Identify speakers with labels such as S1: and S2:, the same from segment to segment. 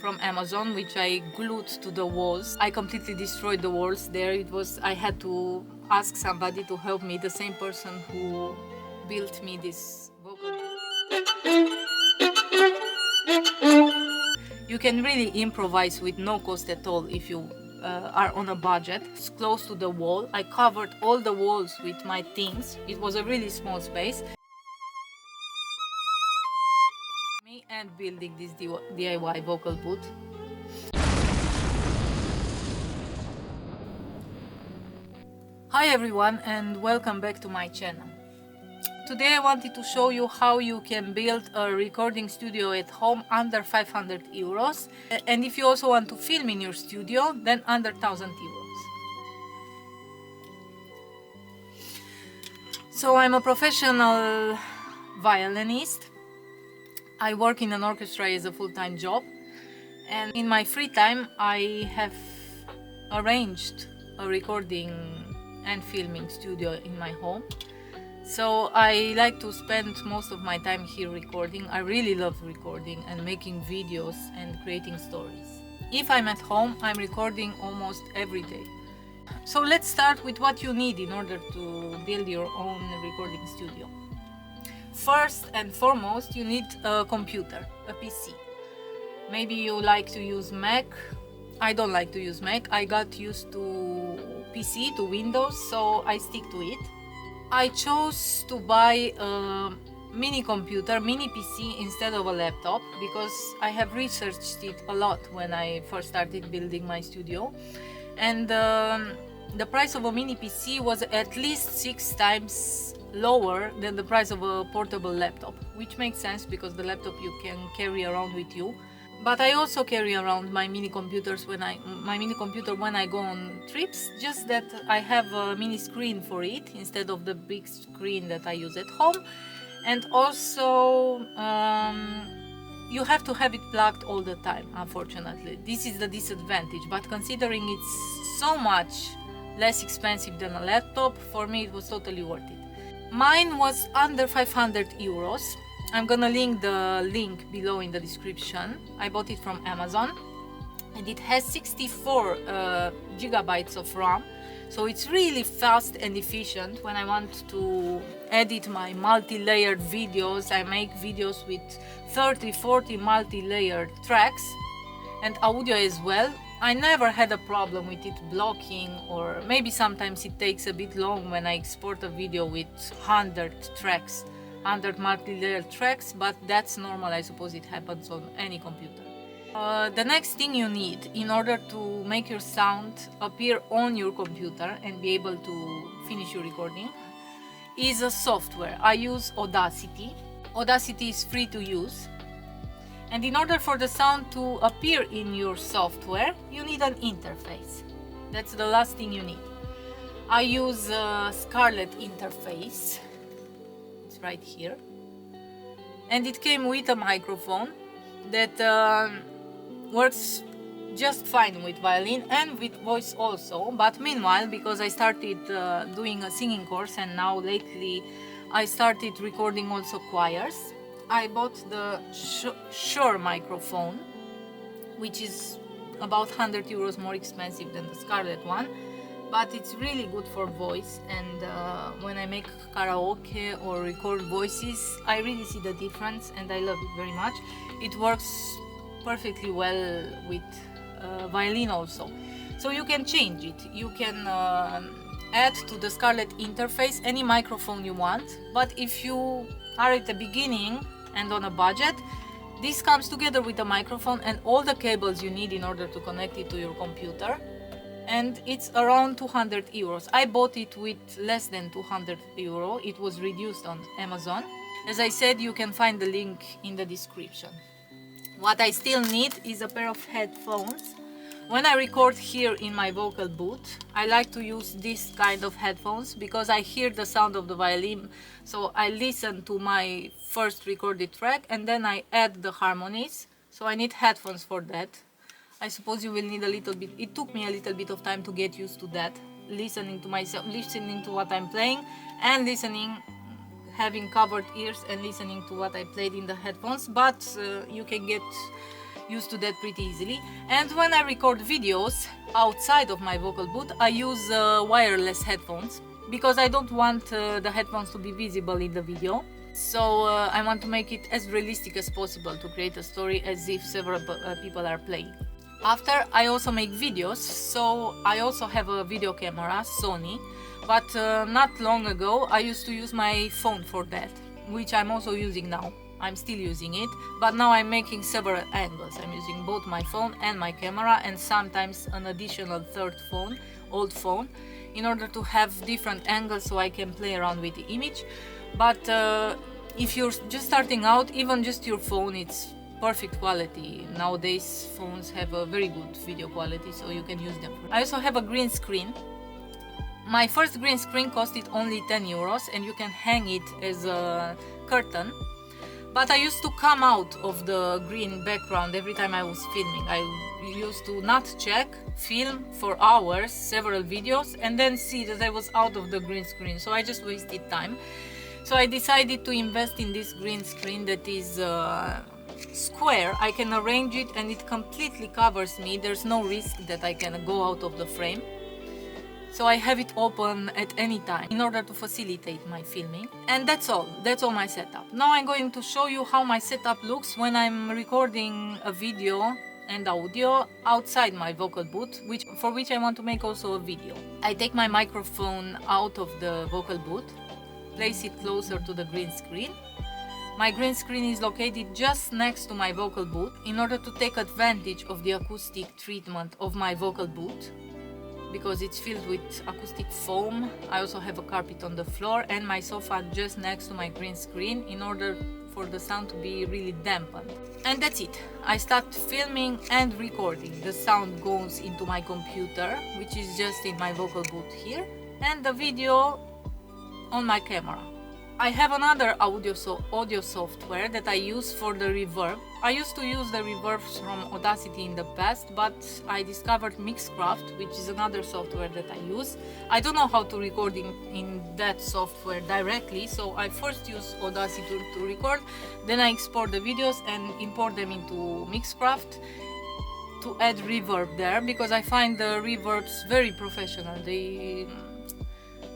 S1: from Amazon, which I glued to the walls. I completely destroyed the walls there. I had to ask somebody to help me, the same person who built me this vocal booth. You can really improvise with no cost at all if you are on a budget. It's close to the wall. I covered all the walls with my things. It was a really small space. Me and building this DIY vocal booth. Hi everyone and welcome back to my channel. Today I wanted to show you how you can build a recording studio at home under 500 euros. And if you also want to film in your studio, then under 1000 euros. So I'm a professional violinist. I work in an orchestra as a full-time job. And in my free time I have arranged a recording and filming studio in my home. So I like to spend most of my time here recording. I really love recording and making videos and creating stories. If I'm at home, I'm recording almost every day. So let's start with what you need in order to build your own recording studio. First and foremost, you need a computer, a PC. Maybe you like to use Mac. I don't like to use Mac. I got used to PC, to Windows, so I stick to it. I chose to buy a mini computer, mini PC instead of a laptop because I have researched it a lot when I first started building my studio, and the price of a mini PC was at least 6 times lower than the price of a portable laptop, which makes sense because the laptop you can carry around with you. But I also carry around my mini computer when I go on trips, just that I have a mini screen for it instead of the big screen that I use at home. And also you have to have it plugged all the time, unfortunately. This is the disadvantage, but considering it's so much less expensive than a laptop, for me it was totally worth it. Mine was under 500 euros. I'm gonna link the link below in the description. I bought it from Amazon and it has 64 gigabytes of RAM, so it's really fast and efficient. When I want to edit my multi-layered videos, I make videos with 30-40 multi-layered tracks and audio as well. I never had a problem with it blocking, or maybe sometimes it takes a bit long when I export a video with 100 tracks. 100 multi-layered tracks, but that's normal. I suppose it happens on any computer. The next thing you need in order to make your sound appear on your computer and be able to finish your recording is a software. I use Audacity. Audacity is free to use. And in order for the sound to appear in your software, you need an interface. That's the last thing you need. I use Scarlett Interface. Right here, and it came with a microphone that works just fine with violin and with voice also. But meanwhile, because I started doing a singing course and now lately I started recording also choirs, I bought the Shure microphone, which is about 100 euros more expensive than the Scarlett one, but it's really good for voice. And when I make karaoke or record voices, I really see the difference and I love it very much. It works perfectly well with violin also. So you can change it. You can add to the Scarlett Interface any microphone you want, but if you are at the beginning and on a budget, this comes together with the microphone and all the cables you need in order to connect it to your computer. And it's around 200 euros. I bought it with less than 200 euro. It was reduced on Amazon. As I said, you can find the link in the description. What I still need is a pair of headphones. When I record here in my vocal booth, I like to use this kind of headphones because I hear the sound of the violin. So I listen to my first recorded track and then I add the harmonies. So I need headphones for that. I suppose you will need a little bit. It took me a little bit of time to get used to that, listening to myself, listening to what I'm playing, and having covered ears and listening to what I played in the headphones. But you can get used to that pretty easily. And when I record videos outside of my vocal booth, I use wireless headphones because I don't want the headphones to be visible in the video. So I want to make it as realistic as possible to create a story as if several people are playing. After, I also make videos, so I also have a video camera, Sony, but not long ago I used to use my phone for that, which I'm also using now. I'm still using it, but now I'm making several angles. I'm using both my phone and my camera, and sometimes an additional third phone, old phone, in order to have different angles so I can play around with the image. But if you're just starting out, even just your phone, it's perfect quality. Nowadays phones have a very good video quality, so you can use them. I also have a green screen. My first green screen costed only 10 euros, and you can hang it as a curtain. But I used to come out of the green background every time I was filming. I used to not check, film for hours, several videos, and then see that I was out of the green screen, so I just wasted time. So I decided to invest in this green screen that is square. I can arrange it and it completely covers me. There's no risk that I can go out of the frame. So I have it open at any time in order to facilitate my filming. And that's all my setup. Now I'm going to show you how my setup looks when I'm recording a video and audio outside my vocal booth, for which I want to make also a video. I take my microphone out of the vocal booth, place it closer to the green screen. My green screen is located just next to my vocal booth in order to take advantage of the acoustic treatment of my vocal booth, because it's filled with acoustic foam. I also have a carpet on the floor and my sofa just next to my green screen in order for the sound to be really dampened. And that's it. I start filming and recording. The sound goes into my computer, which is just in my vocal booth here, and the video on my camera. I have another audio software that I use for the reverb. I used to use the reverbs from Audacity in the past, but I discovered Mixcraft, which is another software that I use. I don't know how to record in that software directly, so I first use Audacity to record, then I export the videos and import them into Mixcraft to add reverb there, because I find the reverbs very professional.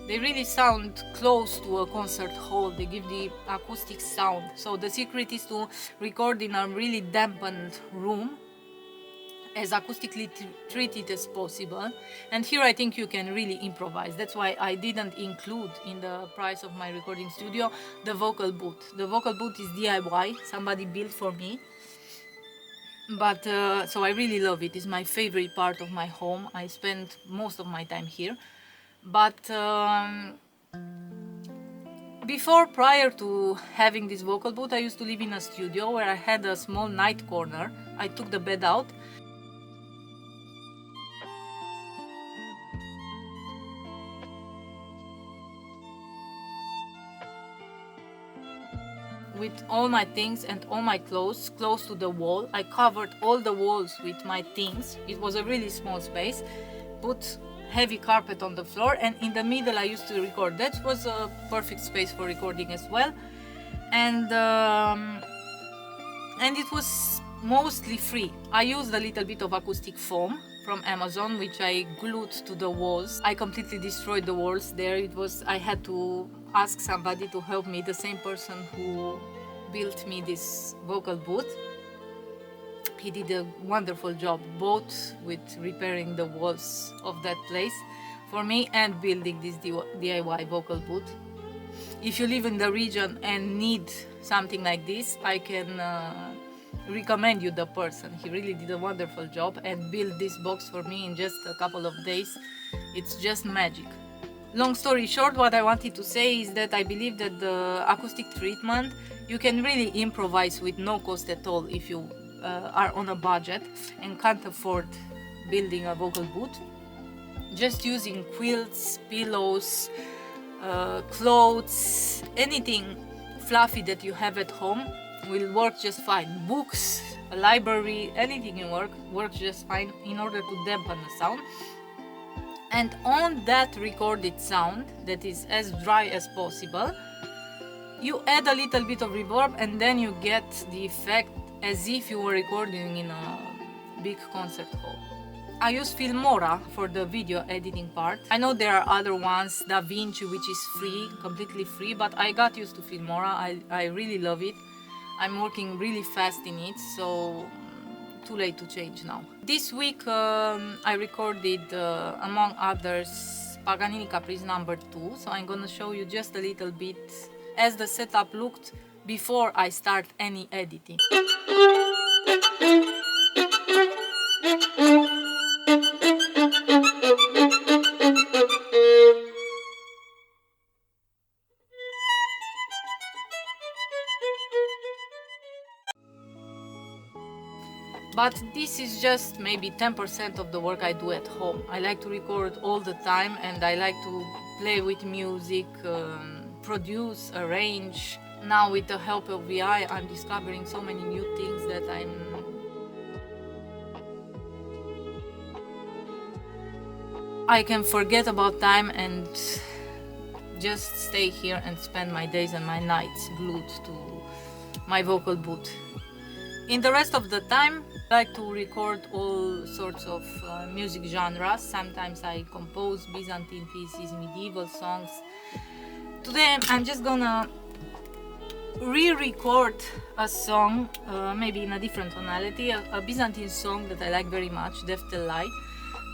S1: They really sound close to a concert hall. They give the acoustic sound. So the secret is to record in a really dampened room, as acoustically treated as possible. And here I think you can really improvise. That's why I didn't include in the price of my recording studio the vocal booth. The vocal booth is DIY, somebody built for me. But so I really love it. It's my favorite part of my home. I spend most of my time here. But prior to having this vocal booth, I used to live in a studio where I had a small night corner. I took the bed out. With all my things and all my clothes close to the wall. I covered all the walls with my things. It was a really small space. Put heavy carpet on the floor, and in the middle I used to record. That was a perfect space for recording as well, and it was mostly free. I used a little bit of acoustic foam from Amazon, which I glued to the walls. I completely destroyed the walls there. I had to ask somebody to help me, the same person who built me this vocal booth. He did a wonderful job, both with repairing the walls of that place for me and building this DIY vocal booth. If you live in the region and need something like this, I can recommend you the person. He really did a wonderful job and built this box for me in just a couple of days. It's just magic. Long story short, what I wanted to say is that I believe that the acoustic treatment, you can really improvise with no cost at all if you are on a budget and can't afford building a vocal booth. Just using quilts, pillows, clothes, anything fluffy that you have at home will work just fine. Books, a library, anything works just fine in order to dampen the sound. And on that recorded sound that is as dry as possible, you add a little bit of reverb, and then you get the effect as if you were recording in a big concert hall. I use Filmora for the video editing part. I know there are other ones, DaVinci, which is free, completely free, but I got used to Filmora. I really love it. I'm working really fast in it, so too late to change now. This week I recorded, among others, Paganini Caprice number 2, so I'm gonna show you just a little bit as the setup looked before I start any editing. But this is just maybe 10% of the work I do at home. I like to record all the time, and I like to play with music, produce, arrange. Now with the help of AI, I'm discovering so many new things that I can forget about time and just stay here and spend my days and my nights glued to my vocal booth. In the rest of the time, I like to record all sorts of music genres. Sometimes I compose Byzantine pieces, medieval songs. Today I'm just gonna re-record a song, maybe in a different tonality, a Byzantine song that I like very much, Deftelai,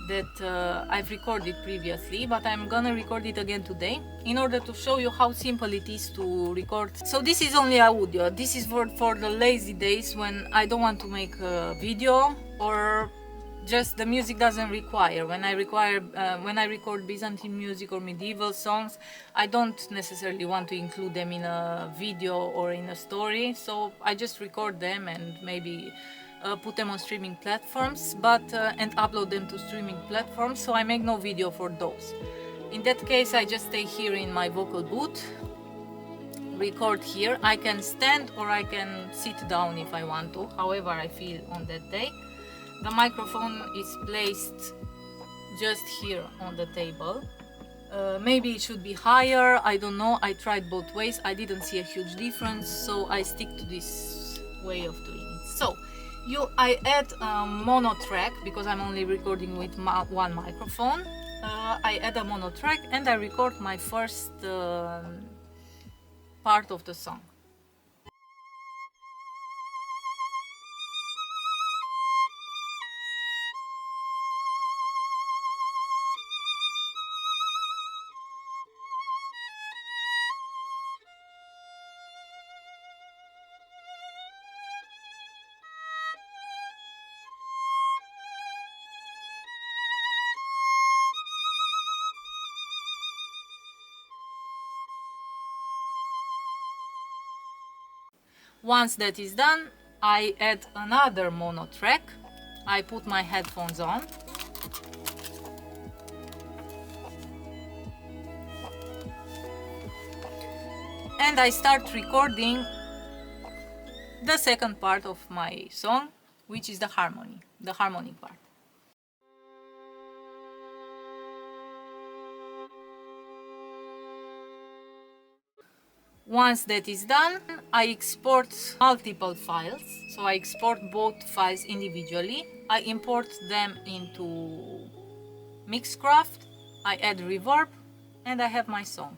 S1: that I've recorded previously, but I'm gonna record it again today in order to show you how simple it is to record. So this is only audio. This is for the lazy days when I don't want to make a video, or just the music doesn't require. When I record Byzantine music or medieval songs, I don't necessarily want to include them in a video or in a story, so I just record them and maybe put them on streaming platforms, and upload them to streaming platforms, so I make no video for those. In that case, I just stay here in my vocal booth, record here. I can stand or I can sit down if I want to, however I feel on that day. The microphone is placed just here on the table. Maybe it should be higher, I don't know. I tried both ways, I didn't see a huge difference, so I stick to this way of doing it. So I add a mono track because I'm only recording with one microphone. I add a mono track and I record my first part of the song. Once that is done, I add another mono track. I put my headphones on. And I start recording the second part of my song, which is the harmonic part. Once that is done, I export multiple files. So I export both files individually. I import them into Mixcraft. I add reverb and I have my song.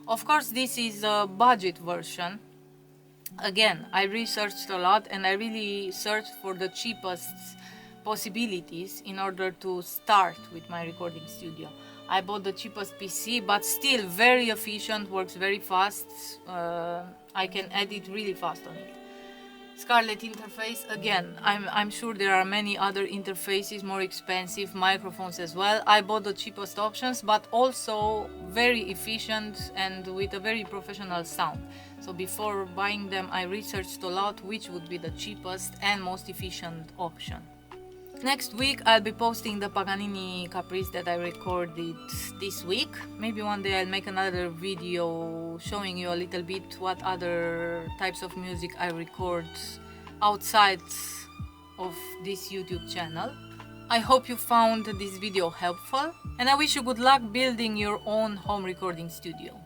S1: Of course, this is a budget version. Again, I researched a lot and I really searched for the cheapest possibilities in order to start with my recording studio. I bought the cheapest PC, but still very efficient, works very fast. I can edit really fast on it. Scarlett Interface, again, I'm sure there are many other interfaces, more expensive microphones as well. I bought the cheapest options, but also very efficient and with a very professional sound. So before buying them, I researched a lot which would be the cheapest and most efficient option. Next week I'll be posting the Paganini Caprice that I recorded this week. Maybe one day I'll make another video showing you a little bit what other types of music I record outside of this YouTube channel. I hope you found this video helpful, and I wish you good luck building your own home recording studio.